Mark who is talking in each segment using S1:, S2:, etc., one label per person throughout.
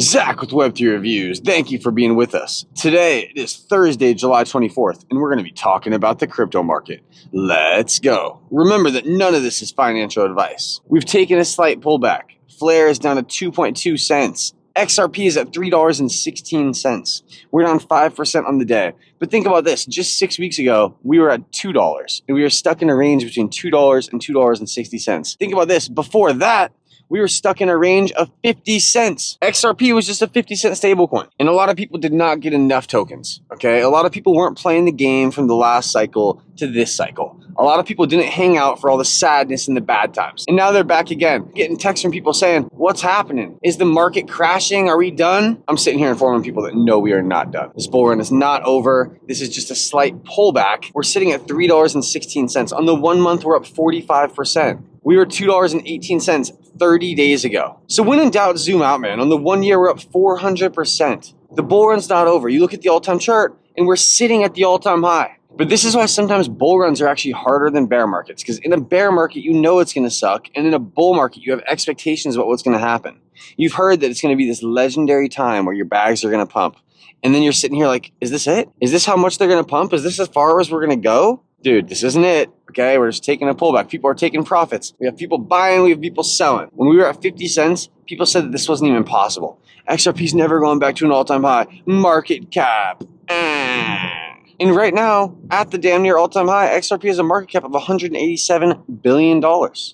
S1: Zach with Web3 Reviews. Thank you for being with us. Today it is Thursday, July 24th, and we're going to be talking about the crypto market. Let's go. Remember that none of this is financial advice. We've taken a slight pullback. Flare is down to 2.2 cents. XRP is at $3.16. We're down 5% on the day. But think about this. Just 6 weeks ago, we were at $2, and we were stuck in a range between $2 and $2.60. Think about this. Before that, we were stuck in a range of 50 cents. XRP was just a 50-cent stablecoin. And a lot of people did not get enough tokens, okay? A lot of people weren't playing the game from the last cycle to this cycle. A lot of people didn't hang out for all the sadness and the bad times. And now they're back again, getting texts from people saying, what's happening? Is the market crashing? Are we done? I'm sitting here informing people that no, we are not done. This bull run is not over. This is just a slight pullback. We're sitting at $3.16. On the 1 month, we're up 45%. We were $2.18 30 days ago. So when in doubt, zoom out, man. On the 1 year, we're up 400%. The bull run's not over. You look at the all-time chart, and we're sitting at the all-time high. But this is why sometimes bull runs are actually harder than bear markets. Because in a bear market, you know it's going to suck. And in a bull market, you have expectations about what's going to happen. You've heard that it's going to be this legendary time where your bags are going to pump. And then you're sitting here like, is this it? Is this how much they're going to pump? Is this as far as we're going to go? Dude, this isn't it, okay? We're just taking a pullback. People are taking profits. We have people buying, we have people selling. When we were at 50 cents, people said that this wasn't even possible. XRP's never going back to an all-time high. Market cap. And right now, at the damn near all-time high, XRP has a market cap of $187 billion,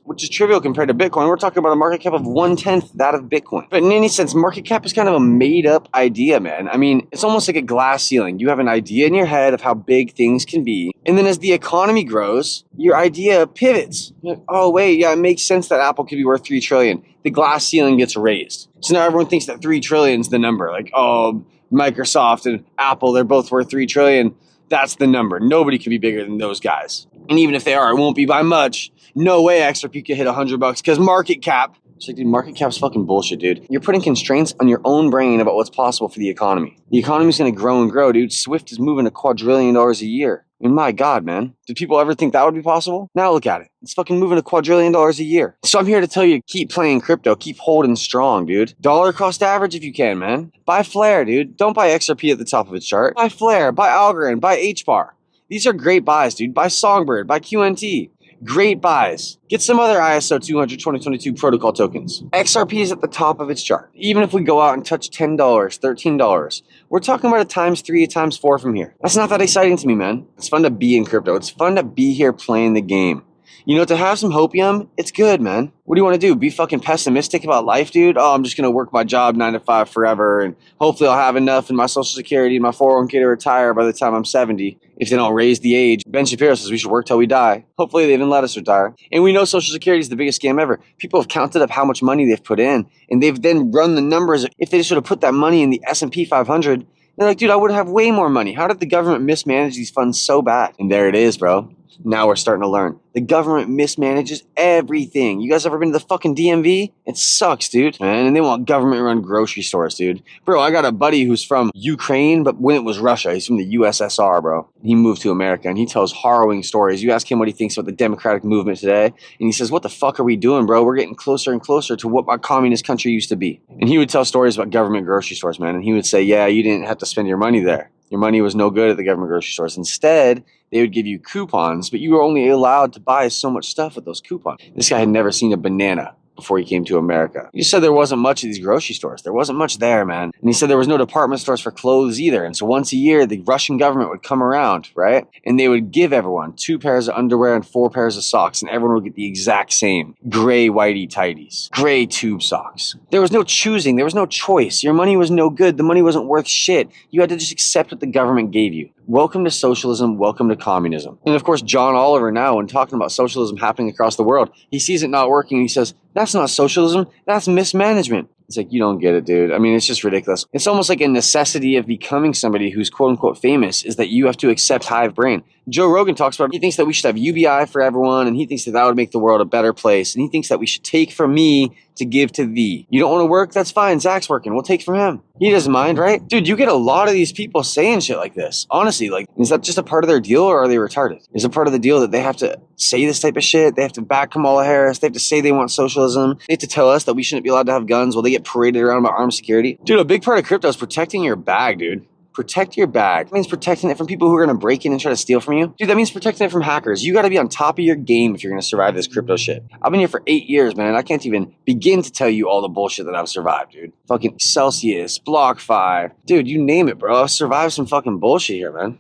S1: which is trivial compared to Bitcoin. We're talking about a market cap of 1/10 that of Bitcoin. But in any sense, market cap is kind of a made-up idea, man. I mean, it's almost like a glass ceiling. You have an idea in your head of how big things can be, and then as the economy grows, your idea pivots. You're like, oh, wait, yeah, it makes sense that Apple could be worth $3 trillion. The glass ceiling gets raised. So now everyone thinks that $3 trillion is the number. Like, oh, Microsoft and Apple, they're both worth $3 trillion. That's the number. Nobody can be bigger than those guys. And even if they are, it won't be by much. No way XRP could hit $100 because market cap. It's like, dude, market cap's fucking bullshit, dude. You're putting constraints on your own brain about what's possible for the economy. The economy's going to grow and grow, dude. Swift is moving $2 quadrillion a year. I mean, my God, man. Did people ever think that would be possible? Now look at it. It's fucking moving $2 quadrillion a year. So I'm here to tell you, keep playing crypto. Keep holding strong, dude. Dollar cost average if you can, man. Buy Flare, dude. Don't buy XRP at the top of its chart. Buy Flare, buy algorand, buy HBar. These are great buys, dude. Buy Songbird, buy QNT. Great buys. Get some other ISO 200 2022 protocol tokens. XRP is at the top of its chart. Even if we go out and touch $10, $13, we're talking about a ×3, a ×4 from here. That's not that exciting to me, man. It's fun to be in crypto. It's fun to be here playing the game. You know, to have some hopium, it's good, man. What do you want to do? Be fucking pessimistic about life, dude? Oh, I'm just going to work my job 9 to 5 forever, and hopefully I'll have enough in my Social Security and my 401k to retire by the time I'm 70. If they don't raise the age. Ben Shapiro says we should work till we die. Hopefully they even let us retire. And we know Social Security is the biggest scam ever. People have counted up how much money they've put in, and they've then run the numbers. If they just would have put that money in the S&P 500, they're like, dude, I would have way more money. How did the government mismanage these funds so bad? And there it is, bro. Now we're starting to learn. The government mismanages everything. You guys ever been to the fucking DMV? It sucks, dude. Man, and they want government-run grocery stores, dude. Bro, I got a buddy who's from Ukraine, but when it was Russia, he's from the USSR, bro. He moved to America, and he tells harrowing stories. You ask him what he thinks about the democratic movement today, and he says, what the fuck are we doing, bro? We're getting closer and closer to what my communist country used to be. And he would tell stories about government grocery stores, man, and he would say, yeah, you didn't have to spend your money there. Your money was no good at the government grocery stores. Instead, they would give you coupons, but you were only allowed to buy so much stuff with those coupons. This guy had never seen a banana before he came to America. He said there wasn't much of these grocery stores. There wasn't much there, man. And he said there was no department stores for clothes either. And so once a year, the Russian government would come around, right? And they would give everyone 2 pairs of underwear and 4 pairs of socks, and everyone would get the exact same gray whitey tighties, gray tube socks. There was no choosing. There was no choice. Your money was no good. The money wasn't worth shit. You had to just accept what the government gave you. Welcome to socialism. Welcome to communism. And of course, John Oliver now, when talking about socialism happening across the world, he sees it not working and he says, that's not socialism, that's mismanagement. It's like, you don't get it, dude. I mean, it's just ridiculous. It's almost like a necessity of becoming somebody who's quote unquote famous is that you have to accept hive brain. Joe Rogan talks about, he thinks that we should have UBI for everyone, and he thinks that that would make the world a better place. And he thinks that we should take from me to give to thee. You don't want to work? That's fine. Zach's working. We'll take from him. He doesn't mind, right? Dude, you get a lot of these people saying shit like this. Honestly, like, is that just a part of their deal, or are they retarded? Is it part of the deal that they have to say this type of shit? They have to back Kamala Harris. They have to say they want socialism. They have to tell us that we shouldn't be allowed to have guns while they get get paraded around by armed security. Dude, a big part of crypto is protecting your bag, dude. Protect your bag. That means protecting it from people who are going to break in and try to steal from you. Dude, that means protecting it from hackers. You got to be on top of your game if you're going to survive this crypto shit. I've been here for 8 years, man. I can't even begin to tell you all the bullshit that I've survived, dude. Fucking Celsius, BlockFi. Dude, you name it, bro. I've survived some fucking bullshit here, man.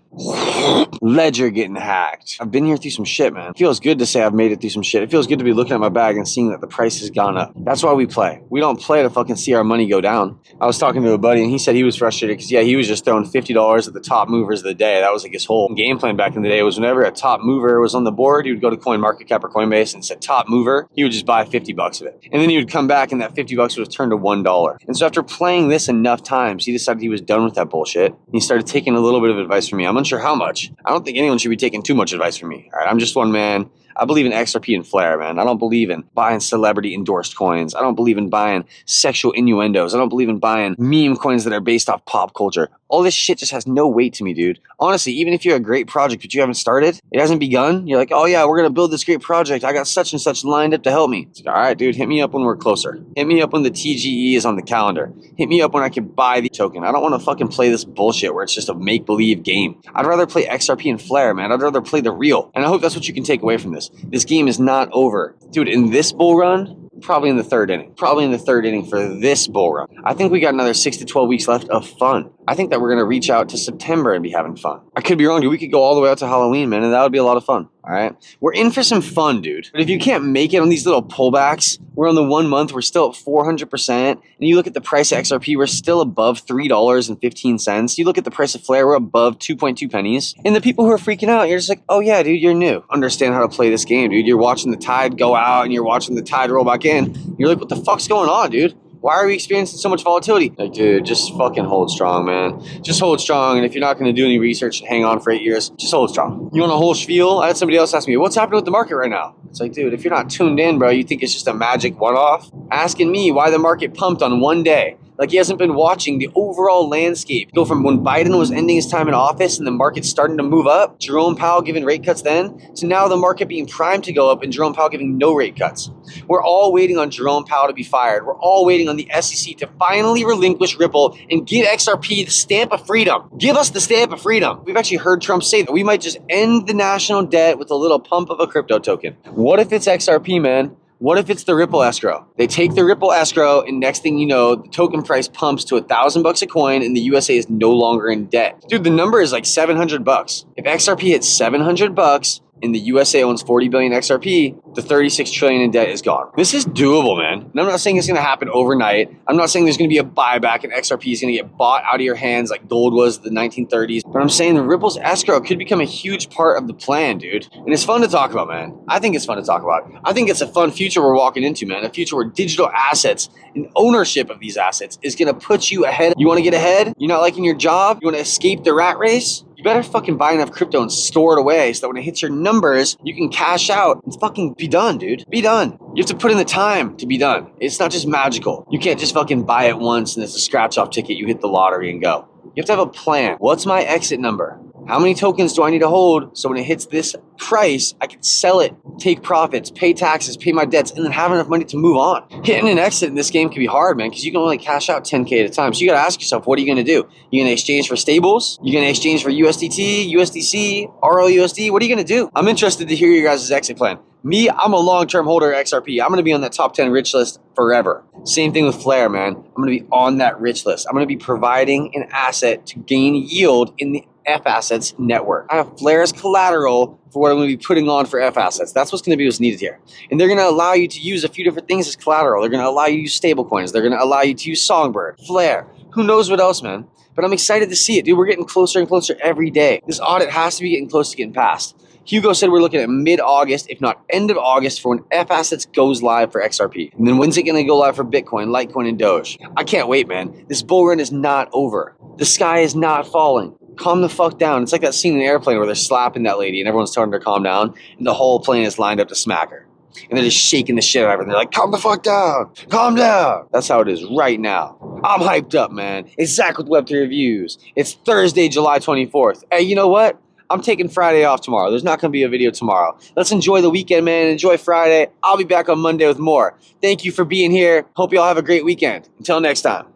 S1: Ledger getting hacked. I've been here through some shit, man. It feels good to say I've made it through some shit. It feels good to be looking at my bag and seeing that the price has gone up. That's why we play. We don't play to fucking see our money go down. I was talking to a buddy and he said he was frustrated because, yeah, he was just throwing $50 at the top movers of the day. That was like his whole game plan back in the day was whenever a top mover was on the board, he would go to CoinMarketCap or Coinbase and said top mover, he would just buy $50 of it. And then he would come back and that $50 would turn to $1. And so after playing this enough times, he decided he was done with that bullshit. And he started taking a little bit of advice from me. I'm unsure how much. I don't think anyone should be taking too much advice from me. All right, I'm just one man. I believe in Xrp and Flr, man. I don't believe in buying celebrity endorsed coins. I don't believe in buying sexual innuendos. I don't believe in buying meme coins that are based off pop culture. All this shit just has no weight to me, dude. Honestly, even if you're a great project but you haven't started, it hasn't begun, you're like, oh yeah, we're going to build this great project. I got such and such lined up to help me. It's like, all right, dude, hit me up when we're closer. Hit me up when the TGE is on the calendar. Hit me up when I can buy the token. I don't want to fucking play this bullshit where it's just a make-believe game. I'd rather play Xrp and Flr, man. I'd rather play the real. And I hope that's what you can take away from this. This game is not over. Dude, in this bull run, probably in the third inning. Probably in the third inning for this bull run. I think we got another 6 to 12 weeks left of fun. I think that we're going to reach out to September and be having fun. I could be wrong, dude. We could go all the way out to Halloween, man, and that would be a lot of fun. All right? We're in for some fun, dude. But if you can't make it on these little pullbacks, we're on the 1 month, we're still at 400%. And you look at the price of XRP, we're still above $3.15. You look at the price of Flr, we're above 2.2 pennies. And the people who are freaking out, you're just like, oh yeah, dude, you're new. Understand how to play this game, dude. You're watching the tide go out and you're watching the tide roll back in. You're like, what the fuck's going on, dude? Why are we experiencing so much volatility? Like, dude, just fucking hold strong, man. Just hold strong. And if you're not going to do any research and hang on for 8 years, just hold strong. You want a whole spiel? I had somebody else ask me, what's happening with the market right now? It's like, dude, if you're not tuned in, bro, you think it's just a magic one-off? Asking me why the market pumped on one day. Like he hasn't been watching the overall landscape go from when Biden was ending his time in office and the market starting to move up, Jerome Powell giving rate cuts then, to now the market being primed to go up and Jerome Powell giving no rate cuts. We're all waiting on Jerome Powell to be fired. We're all waiting on the SEC to finally relinquish Ripple and give XRP the stamp of freedom. Give us the stamp of freedom. We've actually heard Trump say that we might just end the national debt with a little pump of a crypto token. What if it's XRP, man? What if it's the Ripple escrow? They take the Ripple escrow and next thing you know, the token price pumps to $1,000 a coin and the USA is no longer in debt. Dude, the number is like $700. If XRP hits $700 and the USA owns 40 billion XRP, the 36 trillion in debt is gone. This is doable, man. And I'm not saying it's going to happen overnight. I'm not saying there's going to be a buyback and XRP is going to get bought out of your hands like gold was in the 1930s. But I'm saying the Ripple's escrow could become a huge part of the plan, dude. And it's fun to talk about, man. I think it's fun to talk about. I think it's a fun future we're walking into, man. A future where digital assets and ownership of these assets is going to put you ahead. You want to get ahead? You're not liking your job? You want to escape the rat race? You better fucking buy enough crypto and store it away so that when it hits your numbers, you can cash out and fucking be done, dude. Be done. You have to put in the time to be done. It's not just magical. You can't just fucking buy it once and it's a scratch-off ticket. You hit the lottery and go. You have to have a plan. What's my exit number? How many tokens do I need to hold so when it hits this price, I can sell it, take profits, pay taxes, pay my debts, and then have enough money to move on? Hitting an exit in this game can be hard, man, because you can only cash out 10K at a time. So you got to ask yourself, what are you going to do? You going to exchange for stables? You going to exchange for USDT, USDC, RLUSD? What are you going to do? I'm interested to hear your guys' exit plan. Me, I'm a long-term holder of XRP. I'm going to be on that top 10 rich list forever. Same thing with Flr, man. I'm going to be on that rich list. I'm going to be providing an asset to gain yield in the F Assets network. I have Flr as collateral for what I'm going to be putting on for F Assets. That's what's going to be what's needed here. And they're going to allow you to use a few different things as collateral. They're going to allow you to use stable coins. They're going to allow you to use Songbird, Flr. Who knows what else, man? But I'm excited to see it, dude. We're getting closer and closer every day. This audit has to be getting close to getting passed. Hugo said we're looking at mid-August, if not end of August, for when F Assets goes live for XRP. And then when's it going to go live for Bitcoin, Litecoin, and Doge? I can't wait, man. This bull run is not over. The sky is not falling. Calm the fuck down. It's like that scene in an airplane where they're slapping that lady and everyone's telling her to calm down, and the whole plane is lined up to smack her. And they're just shaking the shit out of her. And they're like, calm the fuck down. Calm down. That's how it is right now. I'm hyped up, man. It's Zach with Web3 Reviews. It's Thursday, July 24th. Hey, you know what? I'm taking Friday off tomorrow. There's not going to be a video tomorrow. Let's enjoy the weekend, man. Enjoy Friday. I'll be back on Monday with more. Thank you for being here. Hope you all have a great weekend. Until next time.